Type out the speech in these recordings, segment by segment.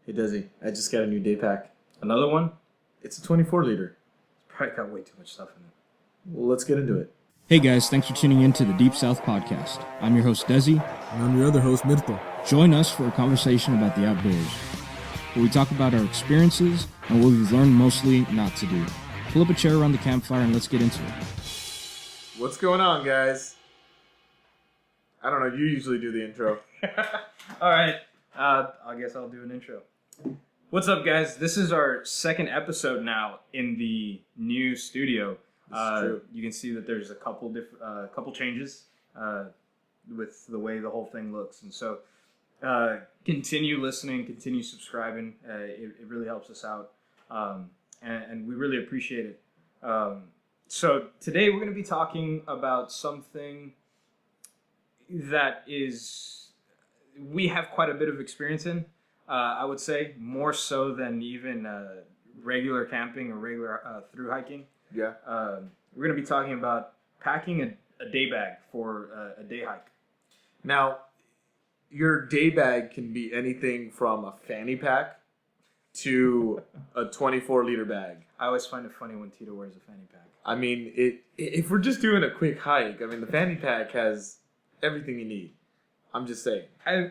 Hey Desi, I just got a new day pack. Another one? It's a 24 liter. It's probably got way too much stuff in it. Well, let's get into it. Hey guys, thanks for tuning in to the Deepsouth Podcast. I'm your host Desi. And I'm your other host, Mirto. Join us for a conversation about the outdoors, where we talk about our experiences and what we've learned mostly not to do. Pull up a chair around the campfire and let's get into it. What's going on, guys? I don't know, you usually do the intro. All right, I guess I'll do an intro. What's up, guys? This is our second episode now in the new studio. True. You can see that there's a couple changes with the way the whole thing looks, and so continue listening, continue subscribing. It really helps us out, and we really appreciate it. So today we're going to be talking about something that we have quite a bit of experience in. I would say more so than even regular camping or regular through hiking. Yeah. We're going to be talking about packing a day bag for a day hike. Now, your day bag can be anything from a fanny pack to a 24 liter bag. I always find it funny when Tito wears a fanny pack. I mean, if we're just doing a quick hike, I mean, the fanny pack has everything you need. I'm just saying.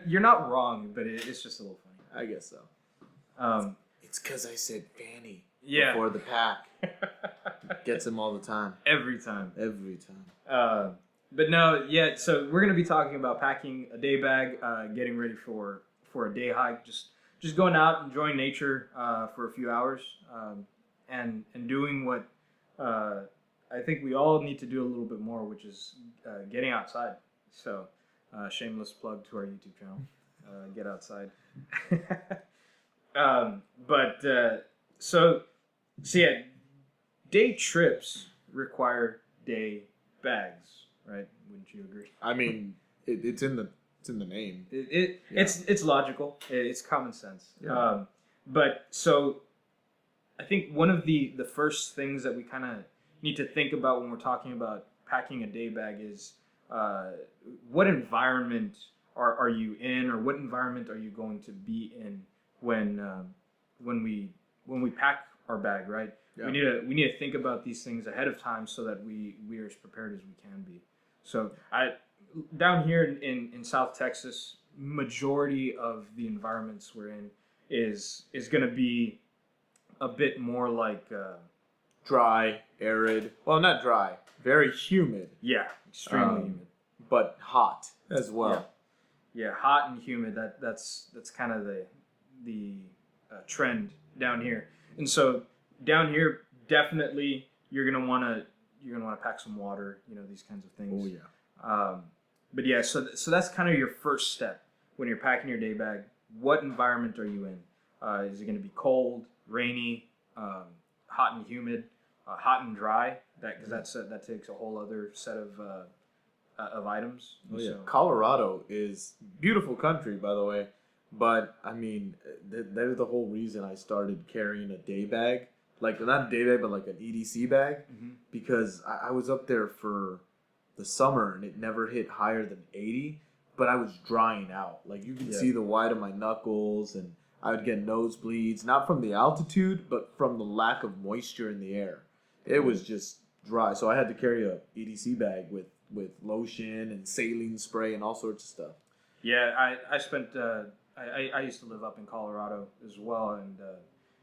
You're not wrong, but it's just a little funny. I guess so. It's because I said fanny before the pack. Gets him all the time. Every time. But no, yeah, so we're going to be talking about packing a day bag, getting ready for a day hike, just going out, enjoying nature for a few hours, and doing what I think we all need to do a little bit more, which is getting outside. So, shameless plug to our YouTube channel. Get outside. So yeah, day trips require day bags, right? Wouldn't you agree? I mean, it's in the name. It's logical. It's common sense. Yeah. But so I think one of the first things that we kind of need to think about when we're talking about packing a day bag is what environment are you in, or what environment are you going to be in when we pack our bag, right? Yeah. We need to think about these things ahead of time so that we are as prepared as we can be. So down here in South Texas, majority of the environments we're in is going to be a bit more like dry, arid. Well, not dry, very humid. Yeah, extremely humid, but hot as well. Yeah, hot and humid. That's kind of the trend down here. And so down here, definitely you're gonna wanna pack some water. You know, these kinds of things. Oh yeah. But yeah, so that's kind of your first step when you're packing your day bag. What environment are you in? Is it going to be cold, rainy, hot and humid, hot and dry? Because that takes a whole other set of items. Oh yeah. So, Colorado is beautiful country, by the way. But I mean, that is the whole reason I started carrying a day bag, like not a day bag, but like an EDC bag, because I was up there for the summer and it never hit higher than 80, but I was drying out. Like you could see the white of my knuckles, and I would get nosebleeds, not from the altitude, but from the lack of moisture in the air. It was just dry, so I had to carry a EDC bag with lotion and saline spray and all sorts of stuff. Yeah, I spent. I used to live up in Colorado as well, and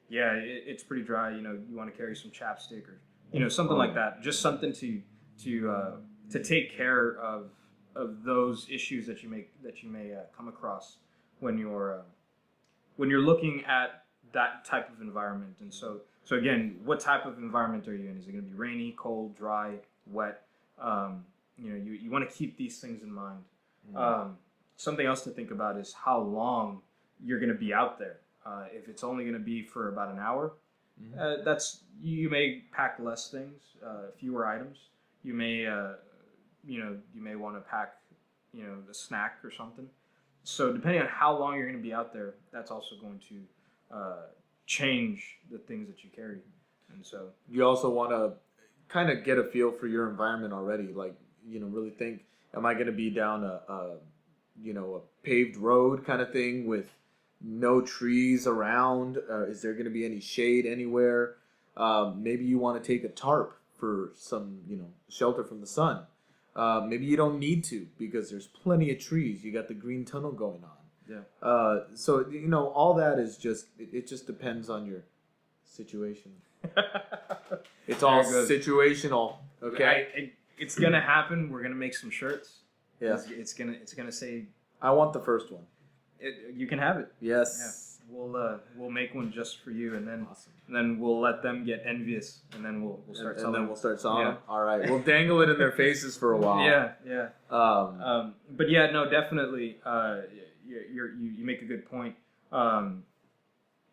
it's pretty dry. You know, you want to carry some chapstick or something like that, just something to take care of those issues that you may come across when you're looking at that type of environment. And so again, what type of environment are you in? Is it going to be rainy, cold, dry, wet? You want to keep these things in mind. Something else to think about is how long you're going to be out there. If it's only going to be for about an hour, you may pack less things, fewer items. You may want to pack, a snack or something. So depending on how long you're going to be out there, that's also going to change the things that you carry. And so you also want to kind of get a feel for your environment already. Like, really think, am I going to be down a paved road kind of thing with no trees around. Is there going to be any shade anywhere? Maybe you want to take a tarp for some, shelter from the sun. Maybe you don't need to because there's plenty of trees. You got the green tunnel going on. Yeah. So all that is just it just depends on your situation. It's all situational. Okay. It's gonna happen. We're gonna make some shirts. Yeah. It's gonna say. I want the first one. You can have it. Yes. Yeah. We'll make one just for you, and then awesome. And then we'll let them get envious, and then we'll start selling. And then we'll start selling them. All right. We'll dangle it in their faces for a while. Yeah. But yeah, no, definitely. You make a good point.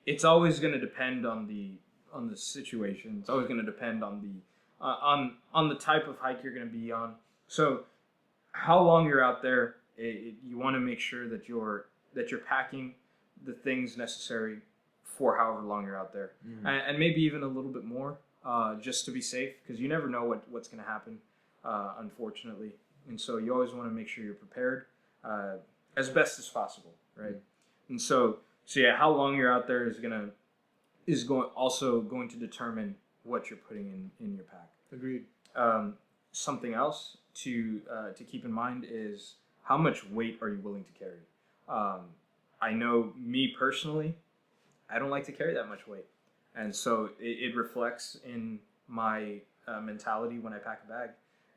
It's always going to depend on the situation. It's always going to depend on the type of hike you're going to be on. So, how long you're out there, you want to make sure that you're packing the things necessary for however long you're out there, and maybe even a little bit more, just to be safe, because you never know what's going to happen, unfortunately. And so you always want to make sure you're prepared as best as possible, right? And so yeah, how long you're out there is going to determine what you're putting in your pack. Agreed. Something else to keep in mind is how much weight are you willing to carry. I know me personally, I don't like to carry that much weight, and so it reflects in my mentality when I pack a bag.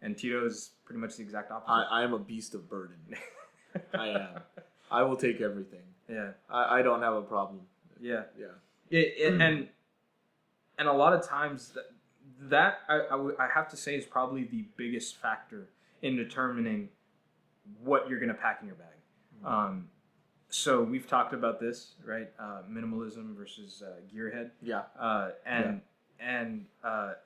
And Tito is pretty much the exact opposite. I am a beast of burden. I am. I will take everything. Yeah. I don't have a problem. Yeah. Yeah. And a lot of times that I have to say is probably the biggest factor in determining what you're going to pack in your bag. So we've talked about this, right? Minimalism versus gearhead. Yeah. And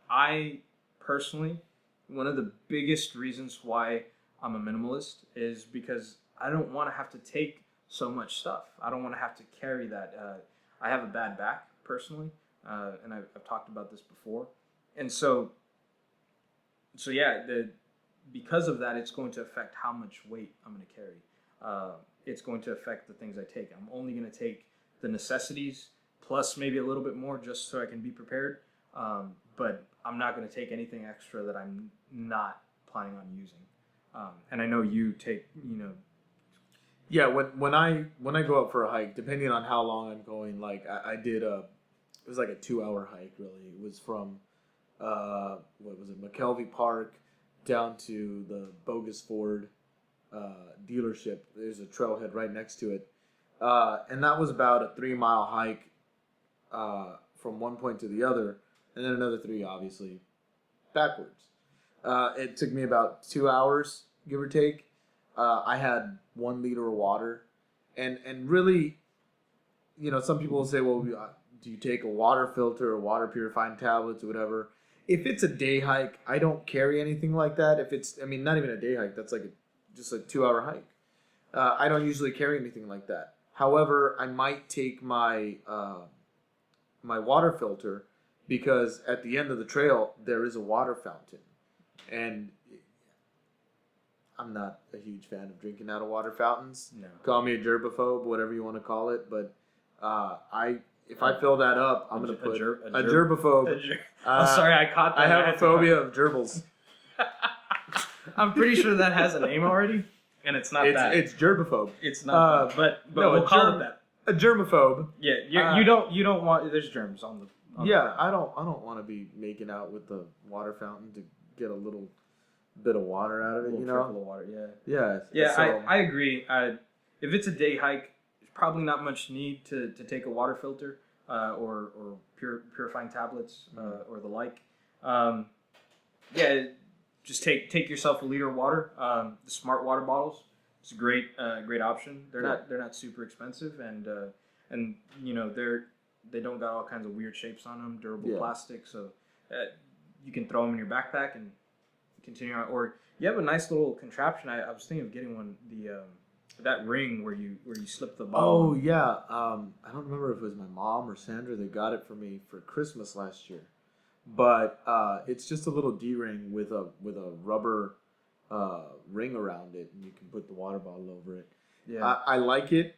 I personally, one of the biggest reasons why I'm a minimalist is because I don't want to have to take so much stuff. I don't want to have to carry that. I have a bad back personally, and I've talked about this before. And so yeah, because of that, it's going to affect how much weight I'm going to carry. It's going to affect the things I take. I'm only going to take the necessities plus maybe a little bit more just so I can be prepared. But I'm not going to take anything extra that I'm not planning on using. And I know you take, Yeah, when I go up for a hike, depending on how long I'm going, like I did it was like a 2-hour hike really. It was from McKelvey Park down to the Bogus Ford dealership. There's a trailhead right next to it, and that was about a 3-mile hike from one point to the other, and then another 3 obviously backwards. It took me about 2 hours, give or take. I had 1 liter of water, and really, some people will say, well, do you take a water filter or water purifying tablets or whatever? If it's a day hike, I don't carry anything like that. If it's, not even a day hike, that's like just a 2-hour hike. I don't usually carry anything like that. However, I might take my my water filter, because at the end of the trail there is a water fountain, and I'm not a huge fan of drinking out of water fountains. No. Call me a germaphobe, whatever you want to call it, but if I fill that up, I'm going to put a germaphobe. I'm sorry, I caught that. I have a phobia of gerbils. I'm pretty sure that has a name already, and it's not that. It's germaphobe. It's not, but no, we'll call it that. A germaphobe. Yeah, you don't want. There's germs on the. I don't want to be making out with the water fountain to get a little bit of water out of it. Trickle of water. Yeah. Yeah, So, I agree. If it's a day hike, there's probably not much need to take a water filter or purifying tablets or the like. Just take yourself a liter of water. The smart water bottles. It's a great option. They're not super expensive, and they don't got all kinds of weird shapes on them, durable plastic, so you can throw them in your backpack and continue on. Or you have a nice little contraption. I was thinking of getting one, that ring where you slip the bottle. Oh yeah, I don't remember if it was my mom or Sandra that got it for me for Christmas last year, but it's just a little D-ring with a rubber ring around it, and you can put the water bottle over it. Yeah, I like it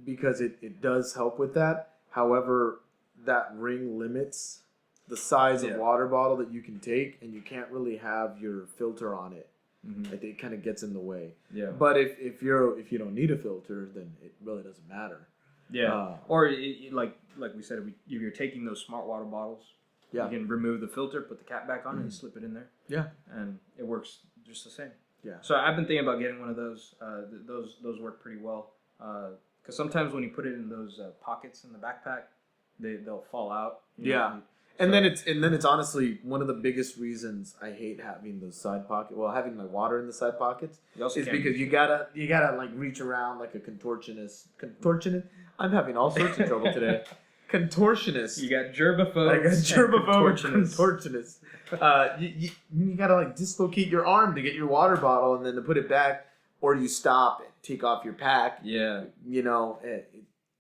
because it does help with that. However, that ring limits the size of water bottle that you can take, and you can't really have your filter on it. Mm-hmm. It kind of gets in the way. Yeah. But if you don't need a filter, then it really doesn't matter. Yeah. Or like we said, if you're taking those smart water bottles, you can remove the filter, put the cap back on, and slip it in there. Yeah. And it works just the same. Yeah. So I've been thinking about getting one of those. Those work pretty well. Because sometimes when you put it in those pockets in the backpack, they'll fall out. And then it's honestly one of the biggest reasons I hate having those side pockets. Well, having my water in the side pockets is because you gotta like reach around like a contortionist. I'm having all sorts of trouble today. Contortionist. You got germaphobe. I got germaphobe contortionist. You gotta like dislocate your arm to get your water bottle and then to put it back, or you stop and take off your pack. Yeah.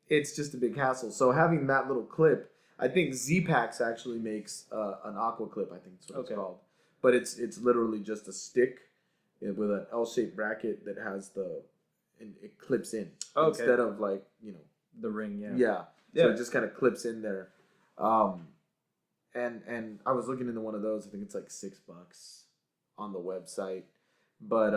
It's just a big hassle. So having that little clip. I think Z-Packs actually makes an aqua clip. I think that's what it's called. But it's literally just a stick with an L-shaped bracket that has and it clips in instead of like the ring. Yeah. So it just kind of clips in there. And I was looking into one of those. I think it's like $6 on the website. But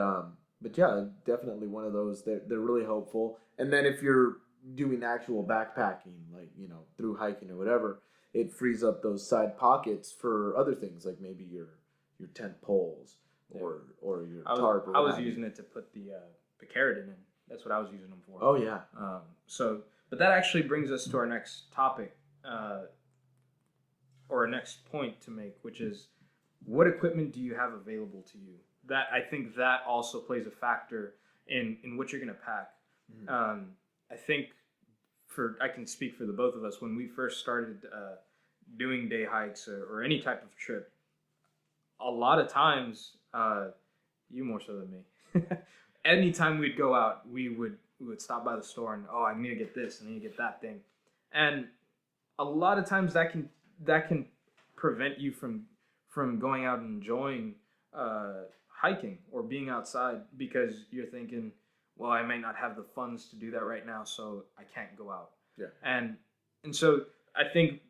yeah, definitely one of those. They're really helpful. And then if you're doing actual backpacking, like through hiking or whatever, it frees up those side pockets for other things, like maybe your tent poles or your tarp. I was using it to put the keratin in. That's what I was using them for. Oh yeah. But that actually brings us to our next topic, or our next point to make, which is what equipment do you have available to you? That I think that also plays a factor in what you're going to pack. Mm-hmm. I think I can speak for the both of us, when we first started doing day hikes or any type of trip, a lot of times, you more so than me, anytime we'd go out, we would stop by the store and, I need to get this, I need to get that thing. And a lot of times that can prevent you from going out and enjoying hiking or being outside, because you're thinking, well, I may not have the funds to do that right now, so I can't go out. Yeah. And so I think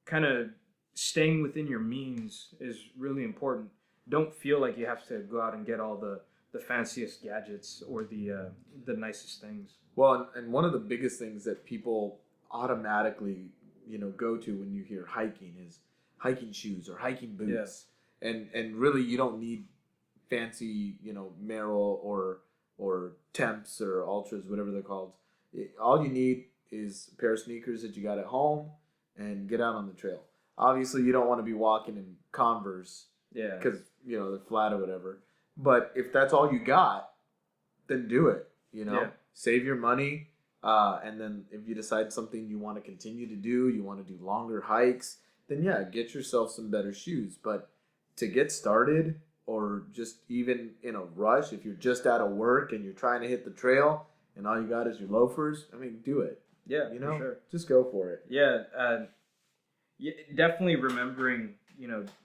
kind of staying within your means is really important. Don't feel like you have to go out and get all the fanciest gadgets or the nicest things. Well, and one of the biggest things that people automatically, go to when you hear hiking is hiking shoes or hiking boots. Yeah. And really you don't need fancy, Merrell or Temps or Ultras, whatever they're called. All you need is a pair of sneakers that you got at home and get out on the trail. Obviously, you don't want to be walking in Converse because, they're flat or whatever. But if that's all you got, then do it, Save your money. And then if you decide something you want to continue to do, you want to do longer hikes, then get yourself some better shoes. But to get started, or just even in a rush, if you're just out of work and you're trying to hit the trail and all you got is your loafers, do it. Yeah, for sure. Just go for it. Yeah, definitely remembering,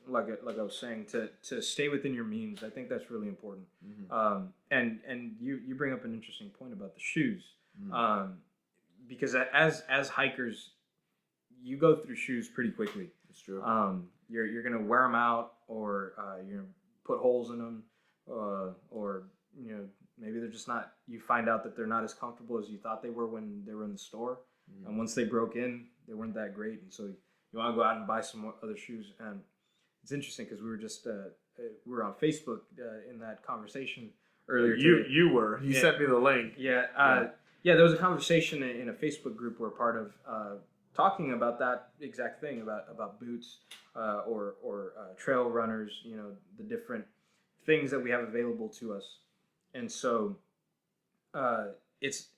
like I was saying, to stay within your means. I think that's really important. Mm-hmm. And you bring up an interesting point about the shoes, because as hikers, you go through shoes pretty quickly. It's true. You're gonna wear them out, or you're gonna put holes in them, or maybe they're just not. You find out that they're not as comfortable as you thought they were when they were in the store, and once they broke in, they weren't that great, and so you want to go out and buy some more other shoes. And it's interesting because we were just we were on Facebook in that conversation earlier today. You sent me the link. Yeah, there was a conversation in a Facebook group we're part of, talking about that exact thing about boots or trail runners, the different things that we have available to us. And so it's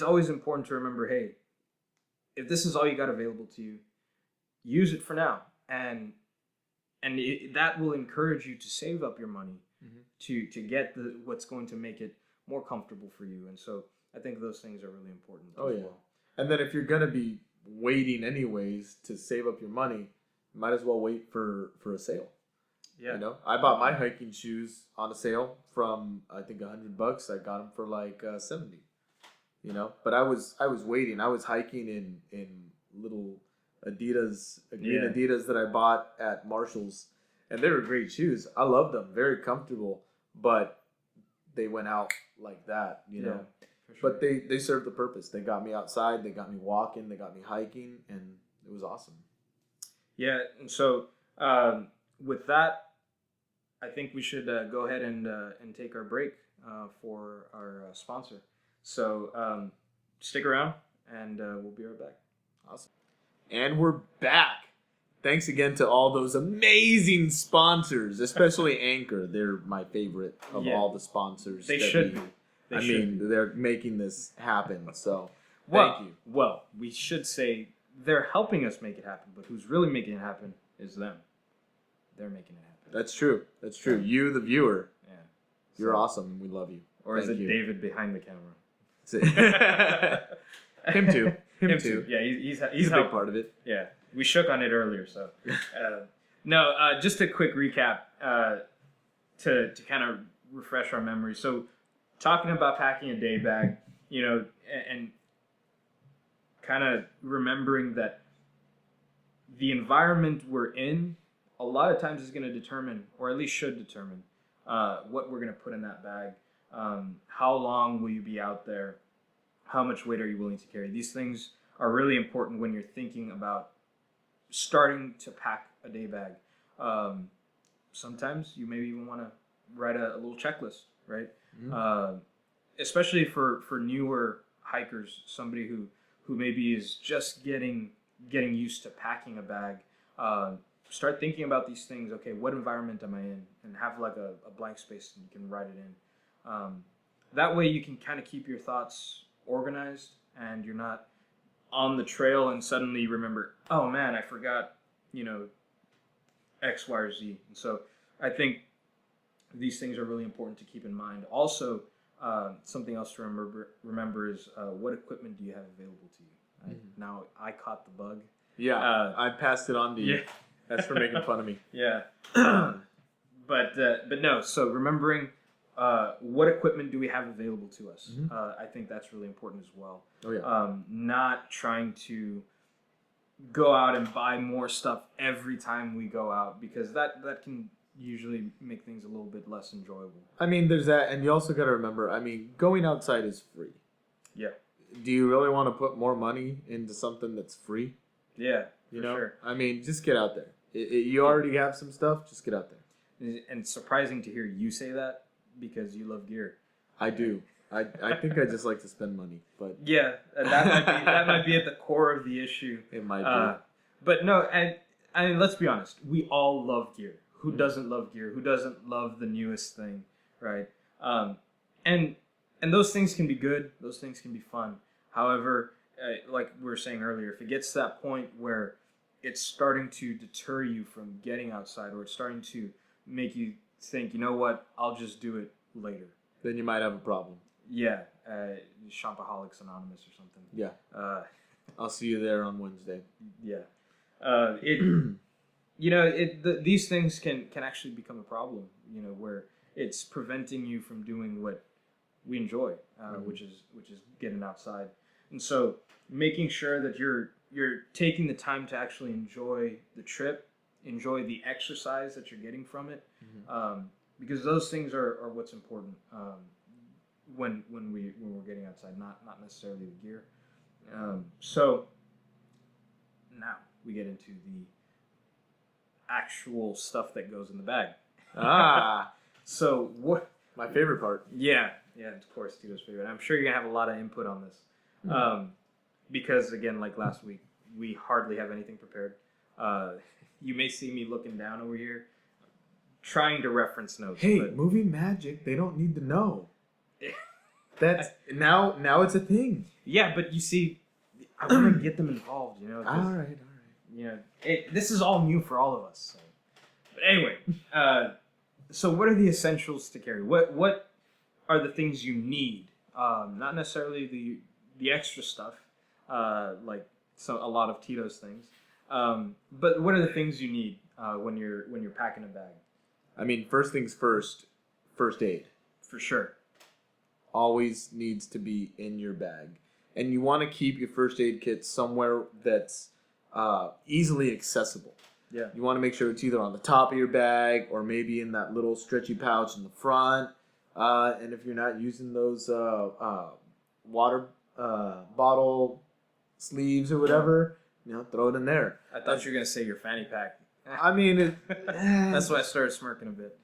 always important to remember, hey, if this is all you got available to you, use it for now. And that will encourage you to save up your money to get what's going to make it more comfortable for you. And so I think those things are really important as well. And then if you're going to be waiting anyways to save up your money, you might as well wait for a sale. Yeah. I bought my hiking shoes on a sale from, I think, $100. I got them for like 70. you know. But I was waiting. I was hiking in little green Adidas that I bought at Marshall's, and they were great shoes. I loved them, very comfortable, but they went out like that, you know. For sure. But they served the purpose. They got me outside, they got me walking, they got me hiking, and it was awesome. Yeah, and so with that, I think we should go ahead and take our break for our sponsor. So stick around, and we'll be right back. Awesome. And we're back. Thanks again to all those amazing sponsors, especially Anchor. They're my favorite of all the sponsors. They should be. They're making this happen. So thank you. Well, we should say they're helping us make it happen, but who's really making it happen is them. They're making it happen. That's true. That's true. You, the viewer, you're So, awesome, and we love you. Or is it David behind the camera? Him too. Him too. Yeah, he's a big part of it. Yeah, we shook on it earlier. So, just a quick recap to kind of refresh our memory. So, talking about packing a day bag, you know, and kind of remembering that the environment we're in a lot of times is going to determine, or at least should determine, what we're going to put in that bag. How long will you be out there? How much weight are you willing to carry? These things are really important when you're thinking about starting to pack a day bag. Sometimes you maybe even want to write a little checklist, right? Mm-hmm. Especially for newer hikers, somebody who maybe is just getting used to packing a bag. Start thinking about these things. Okay, what environment am I in? And have like a blank space and you can write it in. That way you can kind of keep your thoughts organized and you're not on the trail and suddenly you remember, oh man, I forgot, you know, X, Y, or Z. And so I think these things are really important to keep in mind. Also, something else to remember is what equipment do you have available to you? Mm-hmm. Now, I caught the bug. Yeah, I passed it on to you. Yeah. That's for making fun of me. Yeah. But no, so remembering what equipment do we have available to us? Mm-hmm. I think that's really important as well. Oh, yeah. Not trying to go out and buy more stuff every time we go out, because that can usually make things a little bit less enjoyable. I mean, there's that, and you also got to remember, I mean, going outside is free. Yeah. Do you really want to put more money into something that's free? Yeah, you know? Sure. I mean, just get out there. You already have some stuff, just get out there. And it's surprising to hear you say that because you love gear. I do. I think I just like to spend money, but yeah, that might be at the core of the issue. It might be. But no, and I mean, let's be honest. We all love gear. Who doesn't love gear? Who doesn't love the newest thing, right? And those things can be good. Those things can be fun. However, like we were saying earlier, if it gets to that point where it's starting to deter you from getting outside, or it's starting to make you think, you know what, I'll just do it later, then you might have a problem. Yeah, Shopaholics Anonymous or something. Yeah. I'll see you there on Wednesday. Yeah. These things can actually become a problem, you know, where it's preventing you from doing what we enjoy, which is getting outside. And so making sure that you're taking the time to actually enjoy the trip, enjoy the exercise that you're getting from it, because those things are what's important when we're getting outside, not necessarily the gear. So now we get into the actual stuff that goes in the bag. So what? My favorite part. Yeah, of course, Tito's favorite. I'm sure you're gonna have a lot of input on this, because again, like last week, we hardly have anything prepared. You may see me looking down over here, trying to reference notes. Hey, movie magic, they don't need to know. That's now it's a thing. Yeah, but you see, I want to get them involved. You know. All right. You know, this is all new for all of us. So. But anyway, so what are the essentials to carry? What are the things you need? Not necessarily the extra stuff, like a lot of Tito's things. But what are the things you need when you're packing a bag? I mean, first things first, first aid. For sure. Always needs to be in your bag. And you want to keep your first aid kit somewhere that's easily accessible. Yeah. You want to make sure it's either on the top of your bag or maybe in that little stretchy pouch in the front. And if you're not using those water bottle sleeves or whatever, throw it in there. I thought you were going to say your fanny pack. I mean, that's why I started smirking a bit.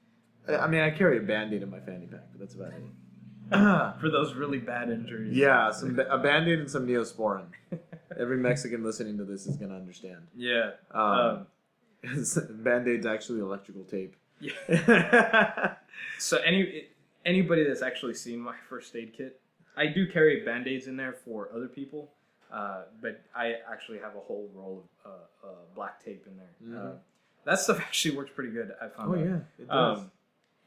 I mean, I carry a Band-Aid in my fanny pack, but that's about it. For those really bad injuries. Yeah, a Band-Aid and some Neosporin. Every Mexican listening to this is going to understand. Yeah. Band-Aid's actually electrical tape. Yeah. So anybody that's actually seen my first aid kit, I do carry Band-Aids in there for other people, but I actually have a whole roll of black tape in there. Mm-hmm. That stuff actually works pretty good, I found out. Yeah, it does.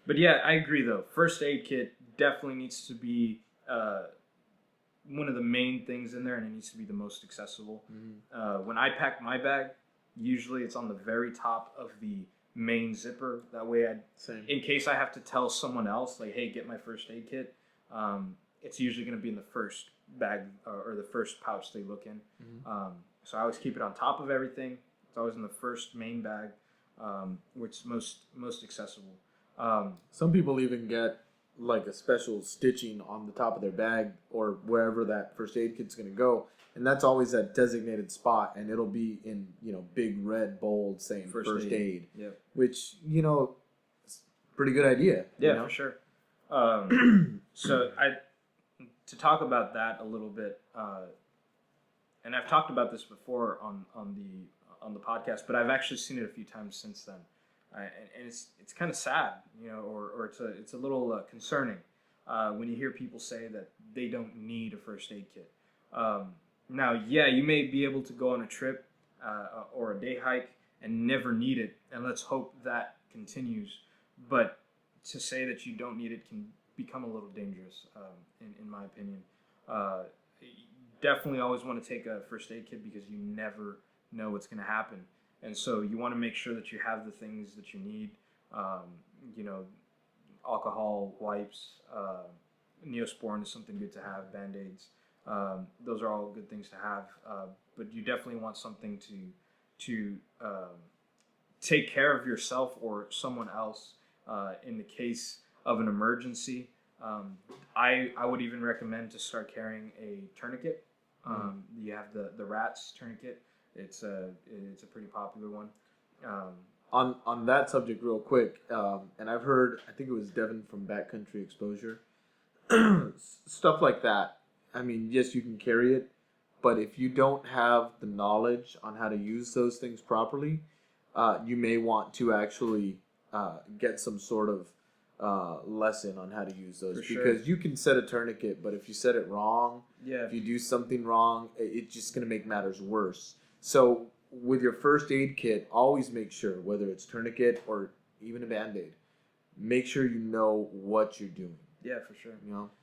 But yeah, I agree though. First aid kit definitely needs to be one of the main things in there, and it needs to be the most accessible. Mm-hmm. When I pack my bag, usually it's on the very top of the main zipper. That way, in case I have to tell someone else, like, hey, get my first aid kit, it's usually going to be in the first bag or the first pouch they look in. Mm-hmm. So I always keep it on top of everything. It's always in the first main bag, where it's most accessible. Some people even get like a special stitching on the top of their bag or wherever that first aid kit's going to go, and that's always that designated spot, and it'll be in big red bold saying first aid. Yep. Which is a pretty good idea. Yeah, for sure. So to talk about that a little bit, and I've talked about this before on the podcast, but I've actually seen it a few times since then. And it's kind of sad, or it's a little concerning when you hear people say that they don't need a first aid kit. Now, yeah, you may be able to go on a trip or a day hike and never need it, and let's hope that continues. But to say that you don't need it can become a little dangerous, in my opinion. You definitely always want to take a first aid kit because you never know what's going to happen. And so you want to make sure that you have the things that you need, alcohol, wipes, Neosporin is something good to have, Band-Aids. Those are all good things to have, but you definitely want something to take care of yourself or someone else in the case of an emergency. I would even recommend to start carrying a tourniquet. You have the RATS tourniquet. It's a pretty popular one. On that subject, real quick, and I've heard, I think it was Devin from Backcountry Exposure, stuff like that. I mean, yes, you can carry it, but if you don't have the knowledge on how to use those things properly, you may want to actually get some sort of lesson on how to use those. Because you can set a tourniquet, but if you set it wrong, if you do something wrong, it's just going to make matters worse. So with your first aid kit, always make sure, whether it's tourniquet or even a Band-Aid, make sure you know what you're doing. Yeah, for sure.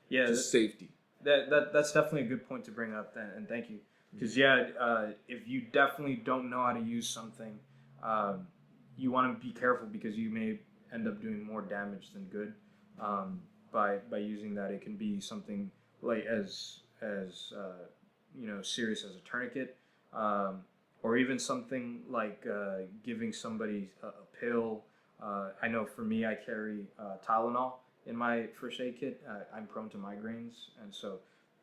Yeah, just safety. That's definitely a good point to bring up, and thank you. Because if you definitely don't know how to use something, you want to be careful because you may end up doing more damage than good by using that. It can be something like as serious as a tourniquet. Or even something like giving somebody a pill. I know for me, I carry Tylenol in my first aid kit. I'm prone to migraines, and so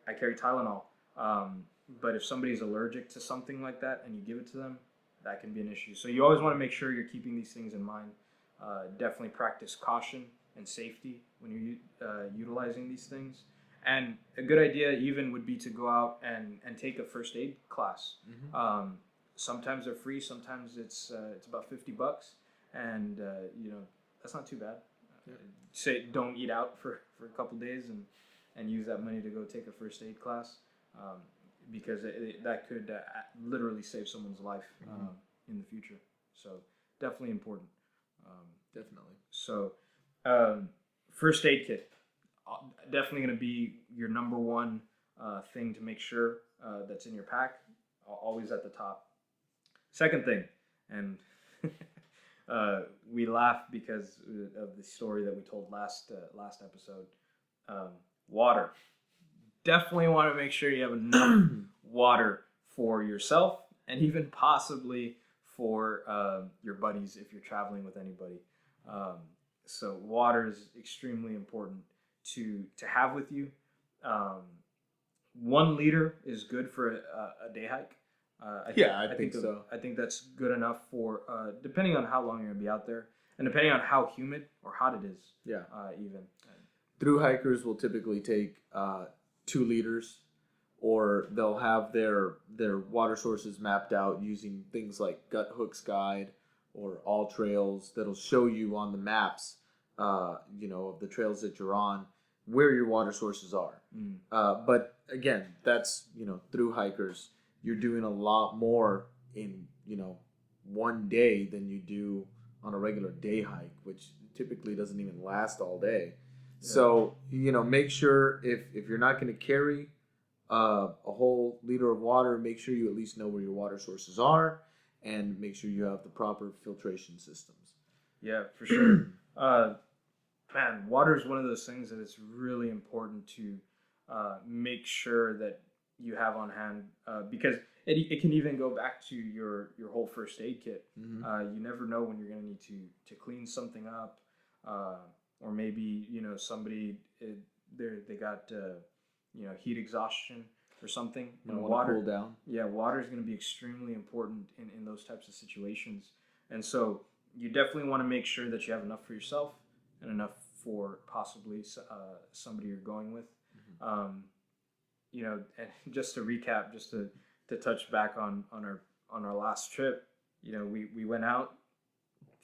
I carry Tylenol. But if somebody's allergic to something like that and you give it to them, that can be an issue. So you always want to make sure you're keeping these things in mind. Definitely practice caution and safety when you're utilizing these things. And a good idea even would be to go out and take a first aid class. Mm-hmm. Sometimes they're free, sometimes it's about $50, and that's not too bad. Say don't eat out for a couple days and use that money to go take a first aid class, because that could literally save someone's life in the future. So definitely important. Definitely. So first aid kit. Definitely going to be your number one thing to make sure that's in your pack, always at the top. Second thing, and we laugh because of the story that we told last episode. Water, definitely want to make sure you have enough water for yourself and even possibly for your buddies if you're traveling with anybody. So water is extremely important to have with you. 1 liter is good for a day hike. I think so. I think that's good enough for depending on how long you're gonna be out there, and depending on how humid or hot it is. Yeah. Even Through hikers will typically take 2 liters, or they'll have their water sources mapped out using things like Gut Hook's Guide or All Trails that'll show you on the maps, of the trails that you're on, where your water sources are. But again, that's through hikers. You're doing a lot more in, 1 day than you do on a regular day hike, which typically doesn't even last all day. Yeah. So, make sure if you're not going to carry a whole liter of water, make sure you at least know where your water sources are and make sure you have the proper filtration systems. Yeah, for sure. Man, water is one of those things that it's really important to make sure that you have on hand because it can even go back to your whole first aid kit. You never know when you're going to need to clean something up, or maybe somebody they got heat exhaustion or something. Water cool down. Yeah, water is going to be extremely important in those types of situations, and so you definitely want to make sure that you have enough for yourself and enough for possibly somebody you're going with. And just to recap, just to touch back on our last trip, we went out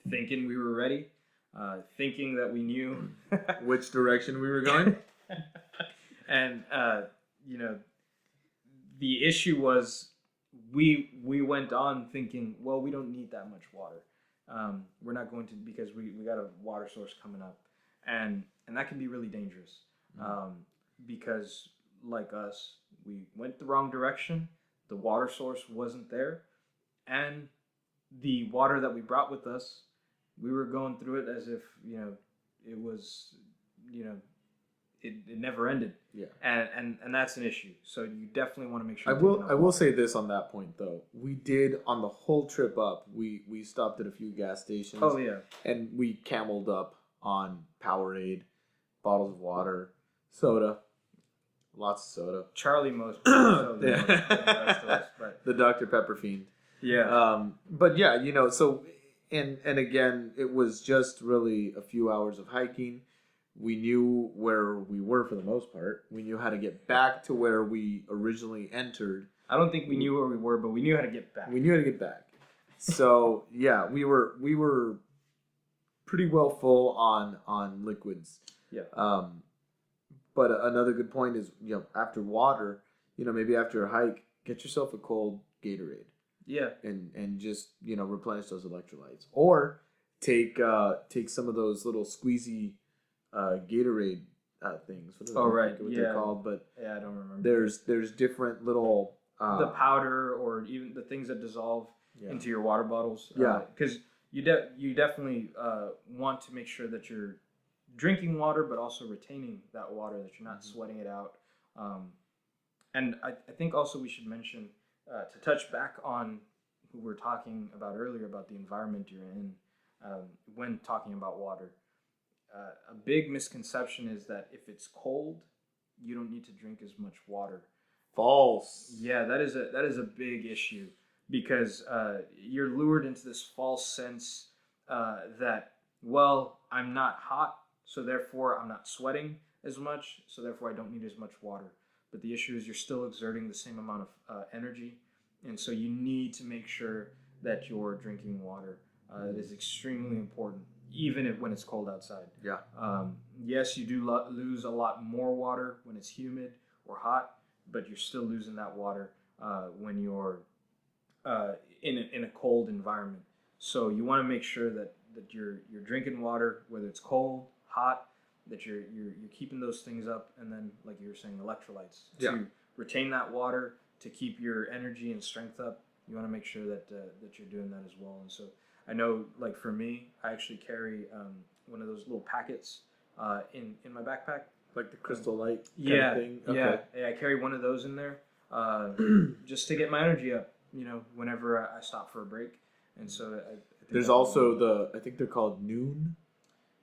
thinking we were ready, thinking that we knew which direction we were going. And the issue was we went on thinking, well, we don't need that much water. We're not going to, because we got a water source coming up, and that can be really dangerous. Because like us, we went the wrong direction. The water source wasn't there, and the water that we brought with us, we were going through it as if it was it never ended. Yeah. And that's an issue. So you definitely want to make sure. I will say this on that point though. We did on the whole trip up. We stopped at a few gas stations. Oh yeah. And we cameled up on Powerade, bottles of water, soda. Lots of soda. Charlie most soda than the rest of us, but the Dr. Pepper fiend. Yeah. But yeah, so and again, it was just really a few hours of hiking. We knew where we were for the most part. We knew how to get back to where we originally entered. I don't think we knew where we were, but we knew how to get back. We knew how to get back. So yeah, we were pretty well full on liquids. Yeah. But another good point is, after water, maybe after a hike, get yourself a cold Gatorade. Yeah. And just, replenish those electrolytes. Or take some of those little squeezy Gatorade things. Right. What they're called, but yeah, I don't remember. There's different little the powder or even the things that dissolve into your water bottles. Yeah. Because you definitely want to make sure that you're drinking water, but also retaining that water, that you're not sweating it out. And I think also we should mention, to touch back on who we're talking about earlier, about the environment you're in when talking about water. A big misconception is that if it's cold, you don't need to drink as much water. False. Yeah, that is a big issue, because you're lured into this false sense that, well, I'm not hot, so therefore I'm not sweating as much, so therefore I don't need as much water. But the issue is you're still exerting the same amount of energy, and so you need to make sure that you're drinking water. It is extremely important, even when it's cold outside. Yeah. Yes, you do lose a lot more water when it's humid or hot, but you're still losing that water when you're in a cold environment. So you want to make sure that you're drinking water, whether it's cold, hot, that you're keeping those things up, and then, like you were saying, electrolytes to retain that water, to keep your energy and strength up. You want to make sure that you're doing that as well. And so I know, like for me, I actually carry one of those little packets in my backpack Like the Crystal Light kind Yeah, of thing? Okay. yeah. I carry one of those in there, just to get my energy up. Whenever I stop for a break, and so I think There's also I think they're called Noon.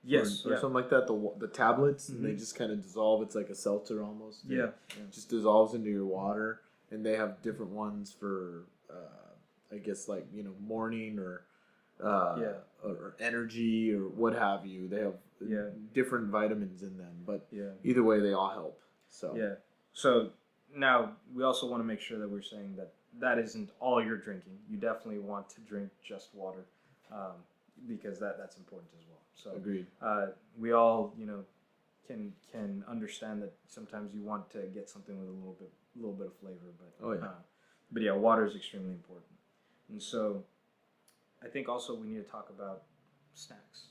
Yes, or something like that. The tablets, and they Mhm. just kind of dissolve. It's like a seltzer almost. Yeah. It just dissolves into your water, and they have different ones for, I guess like morning or energy or what have you. They have different vitamins in them, but either way, they all help. So yeah. So now we also want to make sure that we're saying that isn't all you're drinking. You definitely want to drink just water, because that's important as well. So agreed. We all can understand that sometimes you want to get something with a little bit of flavor, but yeah, water is extremely important. And so I think also we need to talk about snacks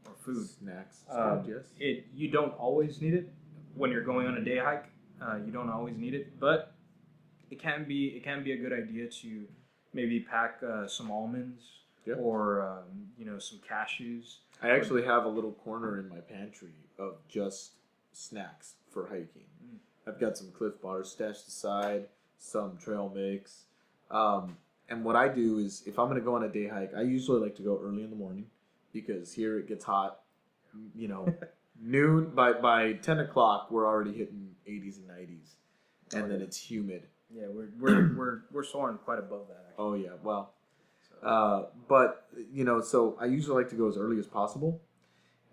or food. Snacks. Yes. You don't always need it when you're going on a day hike. You don't always need it, but it can be a good idea to maybe pack some almonds or some cashews. I actually have a little corner in my pantry of just snacks for hiking. I've got some Cliff Bars stashed aside, some trail mix. And what I do is, if I'm going to go on a day hike, I usually like to go early in the morning because here it gets hot. Noon, by 10 o'clock, we're already hitting 80s and 90s. And then it's humid. Yeah, we're soaring quite above that, actually. Oh, yeah. Well, but so I usually like to go as early as possible,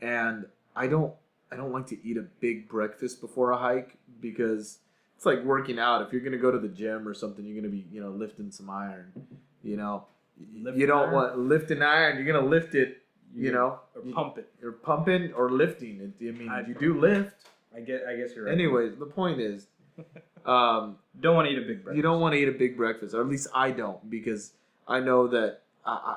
and I don't like to eat a big breakfast before a hike because it's like working out. If you're gonna go to the gym or something, you're gonna be lifting some iron. You don't want lifting iron. You're gonna lift it. Or pump it. You're pumping or lifting it. You do lift. I guess you're right. Anyways, the point is, don't want to eat a big breakfast. You don't want to eat a big breakfast, or at least I don't, because I know that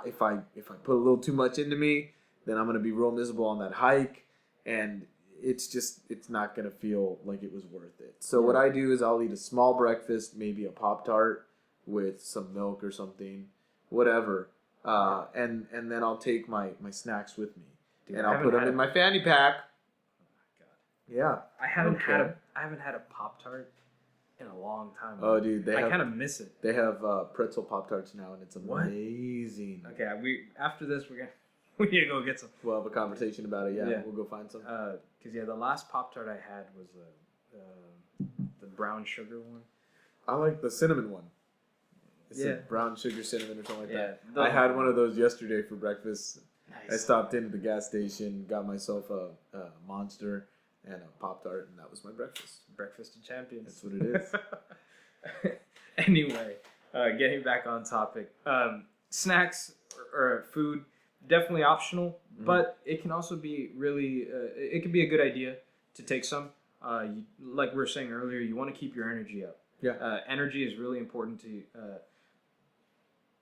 if I put a little too much into me, then I'm gonna be real miserable on that hike, and it's not gonna feel like it was worth it. So what I do is I'll eat a small breakfast, maybe a Pop-Tart with some milk or something, whatever, and then I'll take my snacks with me, and I'll put them in my fanny pack. Oh my God. Yeah. I haven't had a Pop-Tart in a long time. Oh, dude, I kind of miss it. They have pretzel Pop-Tarts now, and it's amazing. Okay, after this we need to go get some. We'll have a conversation about it. Yeah. We'll go find some. Because the last Pop-Tart I had was the brown sugar one. I like the cinnamon one. It's a brown sugar cinnamon or something like that. I had one of those yesterday for breakfast. Nice. I stopped into the gas station, got myself a Monster and a Pop-Tart, and that was my breakfast. Breakfast of champions. That's what it is. Anyway, getting back on topic. Snacks or food, definitely optional, but it can also be really, it can be a good idea to take some. Like we were saying earlier, you want to keep your energy up. Yeah. Energy is really important to,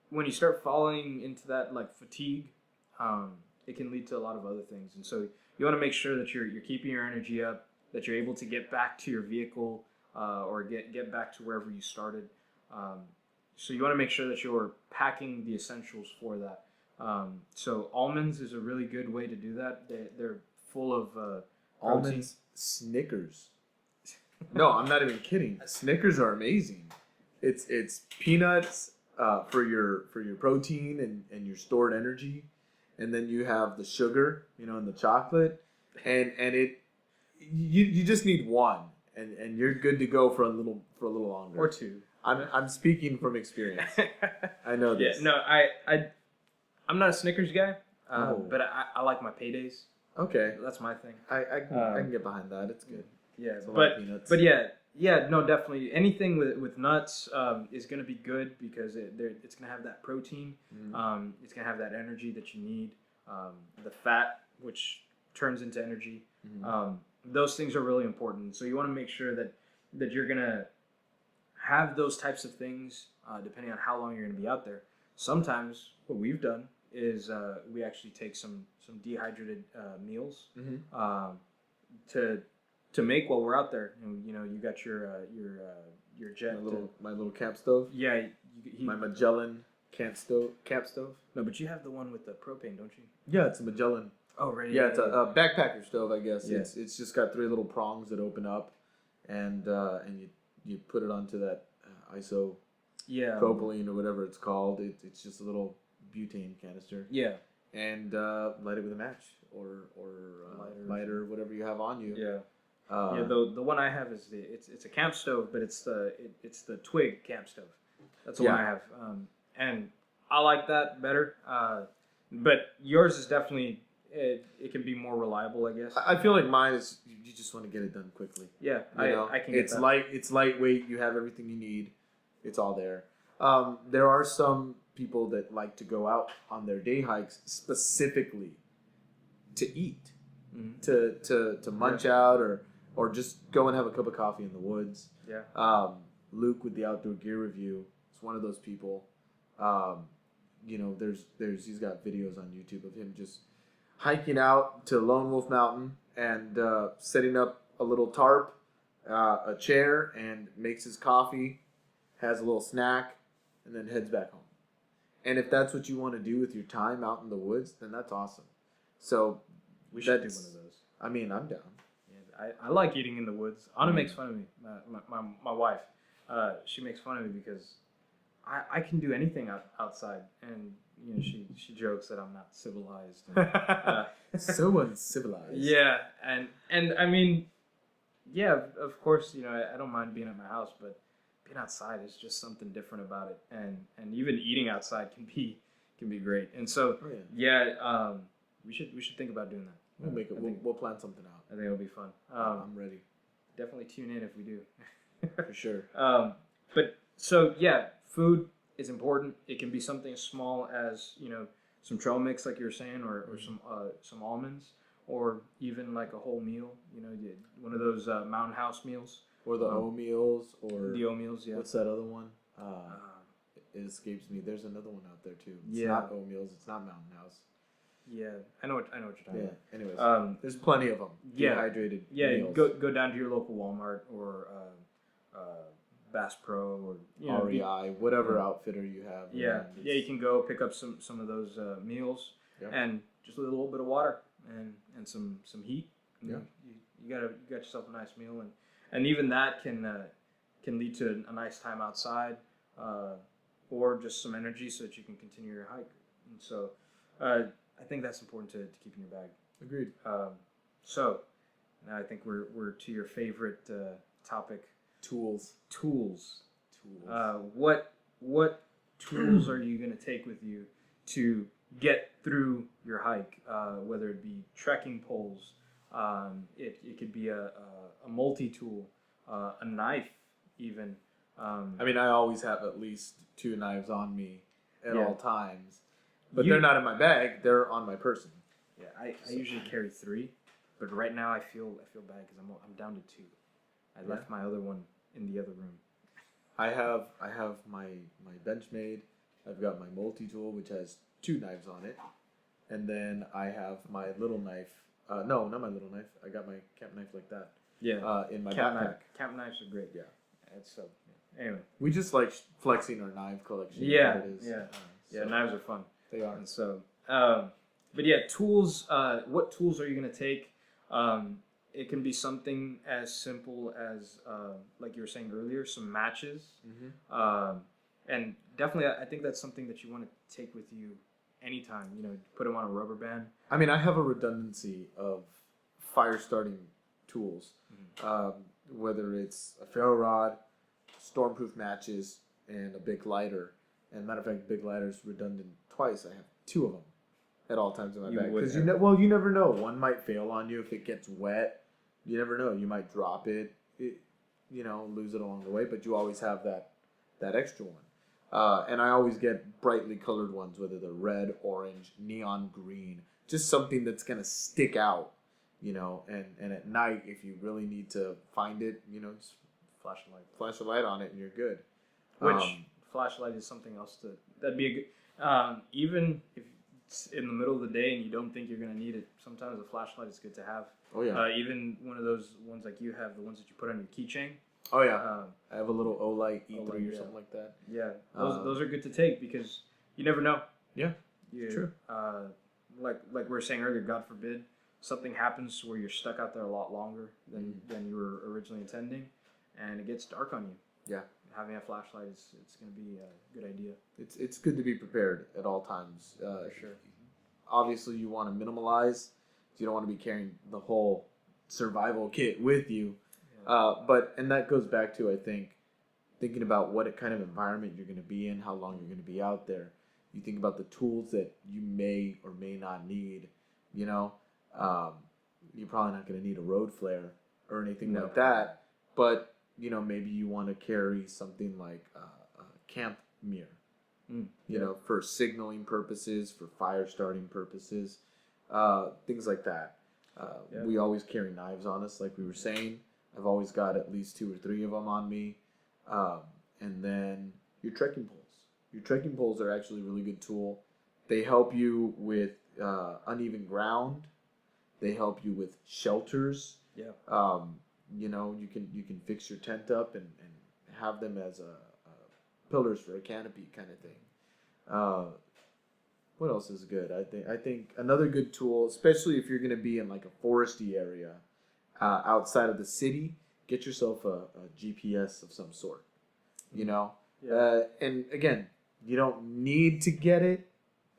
when you start falling into that like fatigue, it can lead to a lot of other things. And so you want to make sure that you're keeping your energy up, that you're able to get back to your vehicle or get back to wherever you started. So you want to make sure that you're packing the essentials for that. So almonds is a really good way to do that. They're full of almonds, Snickers. No, I'm not even kidding. Snickers are amazing. It's peanuts for your protein and your stored energy, and then you have the sugar, and the chocolate, and you just need one, and you're good to go for a little longer or two. I'm speaking from experience. I know this. Yeah, no, I'm not a Snickers guy, but I like my paydays. Okay, that's my thing. I can get behind that. It's good. Yeah, it's a lot of peanuts. But yeah, no, definitely anything with nuts is gonna be good because it's gonna have that protein. It's gonna have that energy that you need. The fat, which turns into energy. Those things are really important. So you want to make sure that you're gonna have those types of things depending on how long you're gonna be out there. Sometimes what we've done is we actually take some dehydrated meals to make while we're out there. And, you got your jet. My little camp stove. Yeah, my Magellan camp stove. No, but you have the one with the propane, don't you? Yeah, it's a Magellan. Oh, right. Yeah, it's a backpacker stove, I guess. Yeah. It's just got 3 little prongs that open up, and you put it onto that iso propylene or whatever it's called. It's just a little butane canister. Yeah. And light it with a match or lighter, whatever you have on you. Yeah. The one I have is it's a camp stove, but it's the twig camp stove. That's the one I have, and I like that better. But yours is definitely it can be more reliable, I guess. I feel like mine is you just want to get it done quickly. Yeah, I can. It's light. It's lightweight. You have everything you need. It's all there. There are some people that like to go out on their day hikes specifically to eat, to munch out or just go and have a cup of coffee in the woods. Yeah. Luke with the Outdoor Gear Review is one of those people. There's he's got videos on YouTube of him just hiking out to Lone Wolf Mountain and setting up a little tarp, a chair, and makes his coffee, has a little snack, and then heads back home. And if that's what you want to do with your time out in the woods, then that's awesome. So we should do one of those. I mean, I'm down. Yeah, I like eating in the woods. Anna makes fun of me. My wife, she makes fun of me because I can do anything outside, and she jokes that I'm not civilized. And, so uncivilized. Yeah, and I mean, yeah, of course, I don't mind being at my house, but being outside is just something different about it, and even eating outside can be great. And so we should think about doing that. We'll make it. We'll plan something out. I think it'll be fun. I'm ready. Definitely tune in if we do. For sure. But so yeah, food is important. It can be something as small as some trail mix, like you were saying, or some almonds, or even like a whole meal. One of those Mountain House meals. Or the O meals, or the O meals. Yeah. What's that other one? It escapes me. There's another one out there too. It's not O meals. It's not Mountain House. Yeah, I know what you're talking about. Anyways, there's plenty of them. Dehydrated. Yeah, meals. go down to your local Walmart or Bass Pro or REI, whatever outfitter you have. Yeah, you can go pick up some of those meals and just a little bit of water and some heat. Yeah, you got yourself a nice meal, and even that can lead to a nice time outside, or just some energy so that you can continue your hike. And so I think that's important to keep in your bag. Agreed. So now I think we're to your favorite topic. Tools. What tools are you going to take with you to get through your hike? Whether it be trekking poles, it could be a multi-tool, a knife even. I mean, I always have at least 2 knives on me at all times, but they're not in my bag; they're on my person. Yeah, I usually carry 3, but right now I feel bad because I'm down to 2. I left my other one in the other room. I have my Benchmade. I've got my multi-tool, which has 2 knives on it, and then I have my little knife. No, not my little knife. I got my camp knife like that. Yeah. In my camp backpack. Knife. Camp knives are great. Yeah. It's so. Anyway. We just like flexing our knife collection. Yeah. It is. Yeah. Knives are fun. They are. And so, but yeah, tools. What tools are you gonna take? It can be something as simple as, like you were saying earlier, some matches. Mm-hmm. And definitely, I think that's something that you want to take with you anytime. Put them on a rubber band. I mean, I have a redundancy of fire starting tools, whether it's a ferro rod, stormproof matches, and a big lighter. And matter of fact, big lighter is redundant twice. I have 2 of them at all times in my bag. Because you never know. One might fail on you if it gets wet. You never know. You might drop it, lose it along the way. But you always have that extra one. And I always get brightly colored ones, whether they're red, orange, neon green. Just something that's going to stick out, And at night, if you really need to find it, just flash a light on it and you're good. Which flashlight is something else that'd be a good, even if it's in the middle of the day and you don't think you're going to need it, sometimes a flashlight is good to have. Oh yeah. Even one of those ones like you have, the ones that you put on your keychain. Oh yeah. I have a little Olight E3 or something like that. Yeah. Those are good to take because you never know. Yeah. True. like we were saying earlier, God forbid something happens where you're stuck out there a lot longer than you were originally intending, and it gets dark on you. Yeah. Having a flashlight it's going to be a good idea. It's good to be prepared at all times. For sure. Obviously, you want to minimalize. You don't want to be carrying the whole survival kit with you. Yeah. And that goes back to, I think, thinking about what kind of environment you're going to be in, how long you're going to be out there. You think about the tools that you may or may not need. You know, you're probably not going to need a road flare or anything like that. But, you know, maybe you want to carry something like a camp mirror. You know, for signaling purposes, for fire starting purposes, things like that. We always carry knives on us, like we were saying. I've always got at least 2 or 3 of them on me. And then your trekking poles. Your trekking poles are actually a really good tool. They help you with uneven ground. They help you with shelters. Yeah. You know, you can fix your tent up and have them as pillars for a canopy kind of thing. What else is good? I think another good tool, especially if you're going to be in like a foresty area outside of the city, get yourself a GPS of some sort. You know, and again, you don't need to get it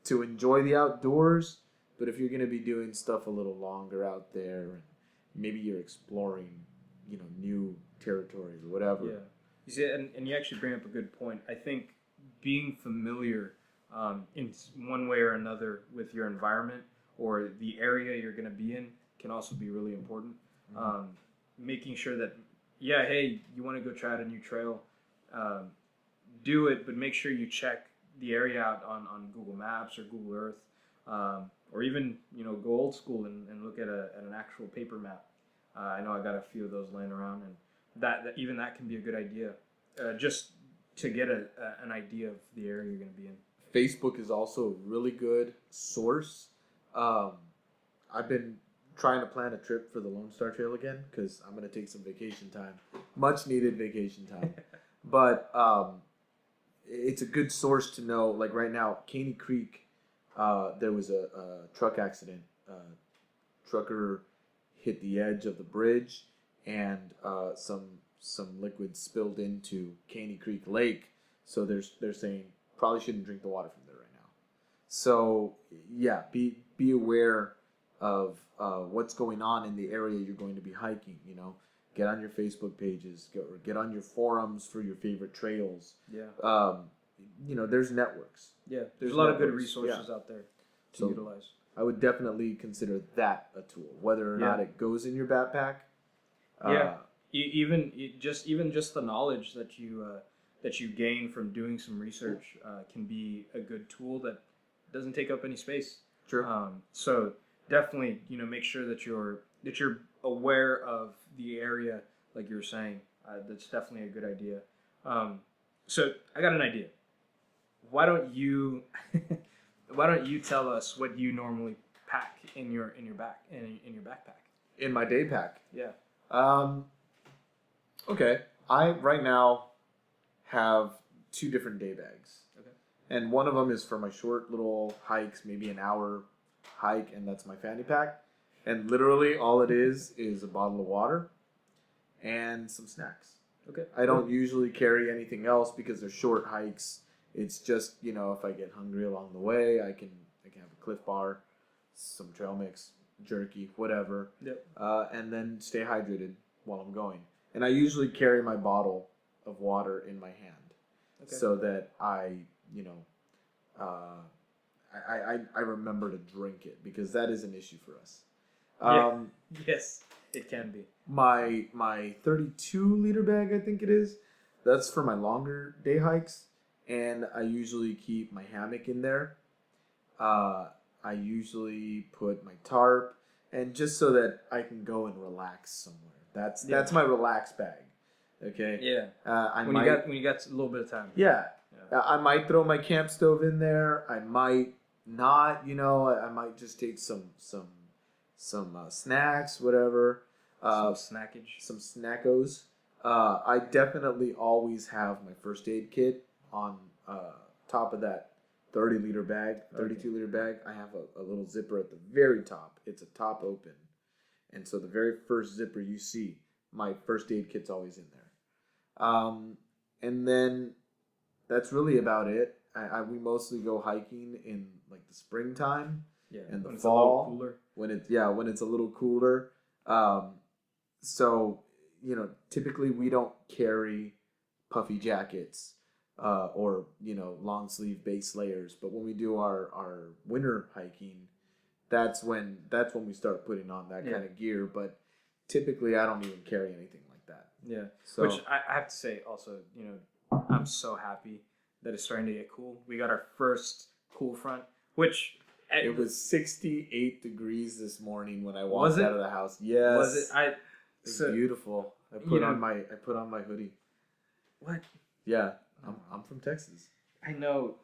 to enjoy the outdoors, but if you're going to be doing stuff a little longer out there, and maybe you're exploring, you know, new territories or whatever. Yeah. You see, and you actually bring up a good point. I think being familiar in one way or another with your environment or the area you're going to be in can also be really important. Making sure that, hey, you want to go try out a new trail, do it, but make sure you check the area out on Google Maps or Google Earth, or even, you know, go old school and look at an actual paper map. I know I got a few of those laying around, and that even that can be a good idea, just to get an idea of the area you're going to be in. Facebook is also a really good source. I've been trying to plan a trip for the Lone Star Trail again because I'm going to take some vacation time, much needed vacation time. But it's a good source to know. Like right now, Caney Creek, there was a truck accident. Trucker hit the edge of the bridge, and some liquid spilled into Caney Creek Lake. So they're saying probably shouldn't drink the water from there right now. So yeah, be aware of what's going on in the area you're going to be hiking. You know, get on your Facebook pages, get on your forums for your favorite trails. Yeah. You know, there's networks. Yeah, there's a lot of good resources out there to utilize. I would definitely consider that a tool, whether or not it goes in your backpack. Even just the knowledge that you gain from doing some research can be a good tool that doesn't take up any space. Sure. So definitely, you know, make sure that you're aware of the area, like you were saying. That's definitely a good idea. So I got an idea. Why don't you tell us what you normally pack in your backpack? In my day pack. Yeah. Okay. I right now have 2 different day bags. Okay. And one of them is for my short little hikes, maybe an hour hike, and that's my fanny pack. And literally all it is a bottle of water and some snacks. Okay. I don't usually carry anything else because they're short hikes. It's just, you know, if I get hungry along the way, I can have a Cliff Bar, some trail mix, jerky, whatever. Yep. And then stay hydrated while I'm going. And I usually carry my bottle of water in my hand, so that I, you know, I remember to drink it, because that is an issue for us. Yes, it can be. My 32-liter bag, I think it is, that's for my longer day hikes. And I usually keep my hammock in there. I usually put my tarp, and just so that I can go and relax somewhere. That's my relax bag. Okay. Yeah. When you got a little bit of time. Yeah. I might throw my camp stove in there. I might not. You know, I might just take some snacks, whatever. Some snackage. Some snackos. I definitely always have my first aid kit on top of that 30-liter bag, 32-liter bag, I have a little zipper at the very top. It's a top open. And so the very first zipper you see, my first aid kit's always in there. And then that's really about it. We mostly go hiking in like the springtime and the fall when it's a little cooler. So, you know, typically we don't carry puffy jackets or, you know, long sleeve base layers. But when we do our winter hiking, that's when we start putting on that kind of gear. But typically I don't even carry anything like that. Yeah. So, which I have to say also, you know, I'm so happy that it's starting to get cool. We got our first cool front, which... It was 68 degrees this morning when I walked out of the house. Yes. Was it? It's beautiful. I put on my hoodie. What? Yeah. I'm from Texas. I know.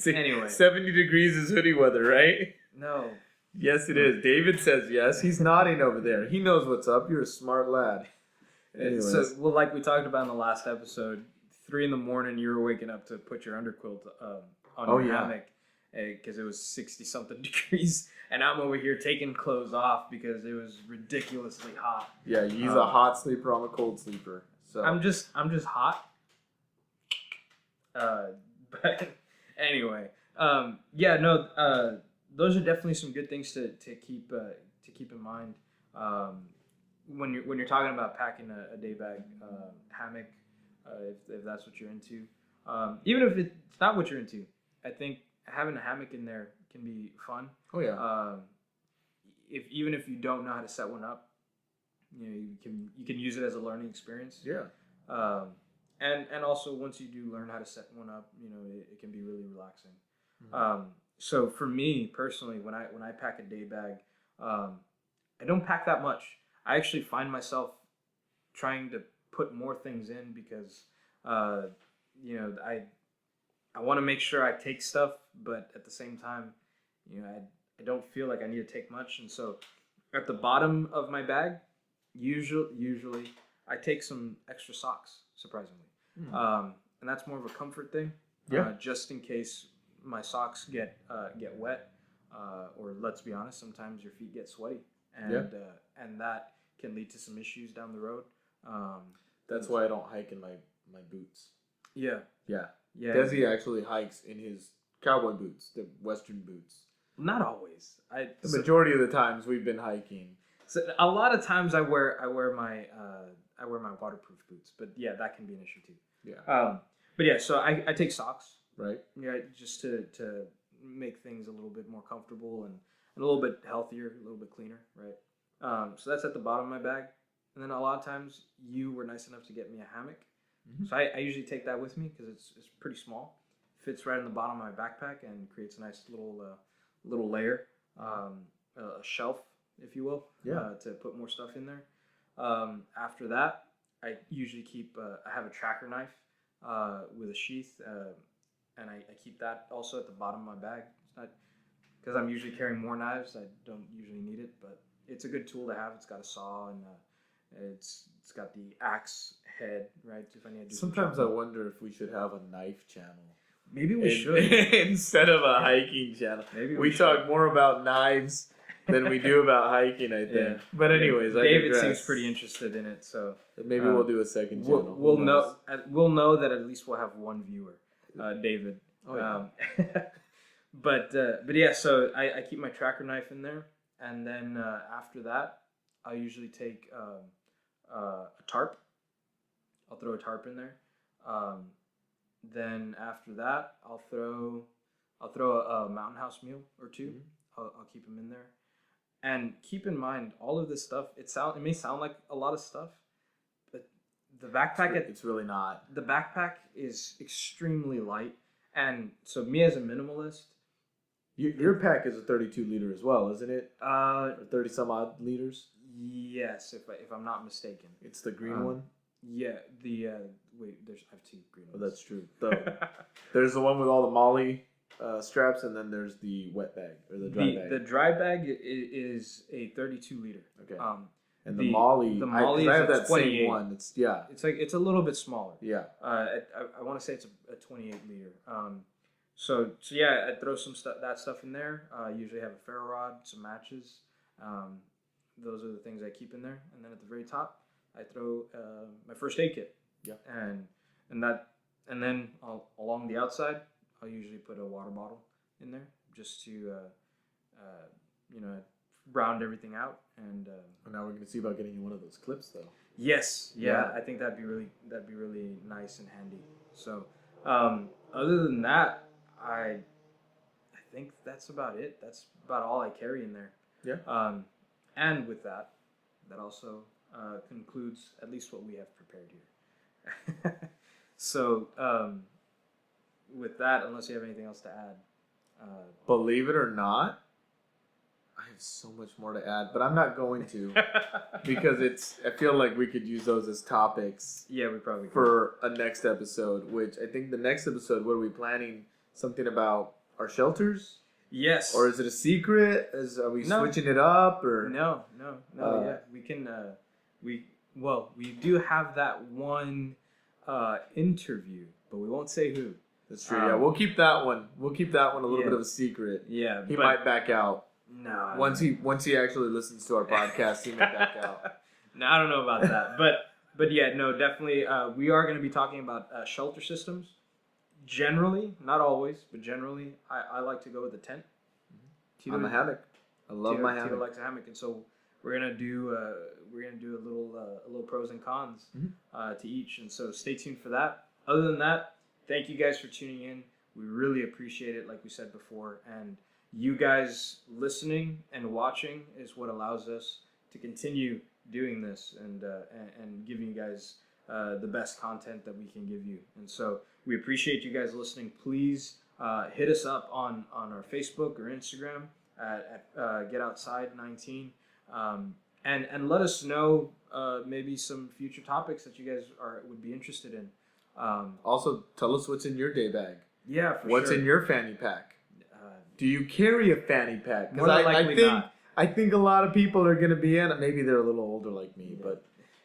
Anyway. 70 degrees is hoodie weather, right? No. Yes, it is. David says yes. He's nodding over there. He knows what's up. You're a smart lad. Anyways. So, well, like we talked about in the last episode, 3 a.m, you were waking up to put your underquilt on your hammock because it was 60-something degrees, and I'm over here taking clothes off because it was ridiculously hot. Yeah, you use a hot sleeper. I'm a cold sleeper. So I'm just hot. But anyway, those are definitely some good things to keep in mind when you're talking about packing a day bag hammock, if that's what you're into. Even if it's not what you're into, I think having a hammock in there can be fun. Oh yeah. Even if you don't know how to set one up, you know, you can use it as a learning experience. Yeah. And also once you do learn how to set one up, you know, it can be really relaxing. Mm-hmm. So for me personally, when I pack a day bag, I don't pack that much. I actually find myself trying to put more things in because, you know, I want to make sure I take stuff, but at the same time, you know, I don't feel like I need to take much. And so at the bottom of my bag, usually I take some extra socks, surprisingly. And that's more of a comfort thing. Just in case my socks get wet, or let's be honest, sometimes your feet get sweaty, and that can lead to some issues down the road. That's why I don't hike in my boots. Yeah. Desi actually hikes in his cowboy boots, the Western boots. Not always. The majority of the times we've been hiking. So a lot of times I wear my waterproof boots, but yeah, that can be an issue too. Yeah. But yeah, so I take socks. Right. Yeah, just to make things a little bit more comfortable and a little bit healthier, a little bit cleaner, right? So that's at the bottom of my bag. And then a lot of times you were nice enough to get me a hammock. Mm-hmm. So I usually take that with me because it's pretty small. Fits right in the bottom of my backpack and creates a nice little layer, a shelf, if you will, to put more stuff in there. After that, I usually keep, I have a tracker knife with a sheath, and I keep that also at the bottom of my bag. It's not because I'm usually carrying more knives. I don't usually need it, but it's a good tool to have. It's got a saw and it's got the axe head, right? If I need to do Sometimes I wonder if we should have a knife channel. Maybe we should instead of a hiking channel. Maybe we talk more about knives than we do about hiking, I think. Yeah. But anyways, David seems pretty interested in it, so maybe we'll do a second channel. We'll know that at least we'll have one viewer, David. Oh yeah. But yeah, so I keep my tracker knife in there, and then after that, I'll usually take a tarp. I'll throw a tarp in there. Then after that, I'll throw a Mountain House meal or two. Mm-hmm. I'll keep them in there. And keep in mind, all of this stuff, it may sound like a lot of stuff, but the backpack... It's really not. The backpack is extremely light. And so me as a minimalist... Your pack is a 32-liter as well, isn't it? 30-some-odd liters? Yes, if I'm not mistaken. It's the green one? Yeah, I have two green ones. Oh, that's true. There's the one with all the Molly straps, and then there's the wet bag or the dry bag. The dry bag is a 32-liter. Okay. And the Molly is I have that 28. same one. It's a little bit smaller. Yeah. I want to say it's a 28-liter. So yeah, I throw that stuff in there. Usually have a ferro rod, some matches. Those are the things I keep in there. And then at the very top, I throw my first aid kit. Yeah. And then along the outside, I'll usually put a water bottle in there just to round everything out. And now we're gonna see about getting you one of those clips, though. Yes, yeah. I think that'd be really nice and handy. So other than that, I think that's about it. That's about all I carry in there. Yeah. And with that also concludes at least what we have prepared here. So with that, unless you have anything else to add. Believe it or not, I have so much more to add, but I'm not going to because I feel like we could use those as topics. Yeah, we probably could. For a next episode, which I think the next episode, what are we planning? Something about our shelters? Yes. Or is it a secret? Are we switching it up? Or No. Yeah, we can. We do have that one interview, but we won't say who. That's true. Yeah, we'll keep that one. We'll keep that one a little bit of a secret. Yeah, he might back out. No. Once he actually listens to our podcast, he might back out. No, I don't know about that, but yeah, no, definitely. We are going to be talking about shelter systems. Generally, not always, but generally, I like to go with a tent. On the hammock. I love my hammock. Tito likes a hammock, and so we're gonna do a little pros and cons to each, and so stay tuned for that. Other than that, thank you guys for tuning in. We really appreciate it, like we said before, and you guys listening and watching is what allows us to continue doing this and giving you guys the best content that we can give you. And so we appreciate you guys listening. Please hit us up on our Facebook or Instagram at Get Outside 19, and let us know maybe some future topics that you guys would be interested in. Also, tell us what's in your day bag. Yeah, for what's sure. in your fanny pack? Do you carry a fanny pack? More than likely not. I think a lot of people are going to be in it. Maybe they're a little older like me, but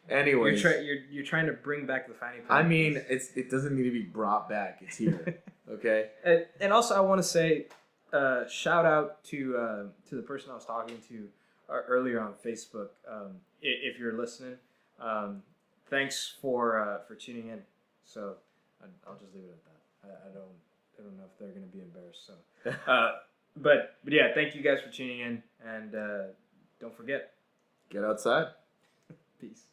anyways. You're trying to bring back the fanny pack. I mean, it doesn't need to be brought back. It's here. Okay? And also I want to say shout out to the person I was talking to earlier on Facebook. If you're listening, thanks for tuning in. So I'll just leave it at that. I don't know if they're going to be embarrassed. So, but yeah, thank you guys for tuning in, and don't forget, Get outside. Peace.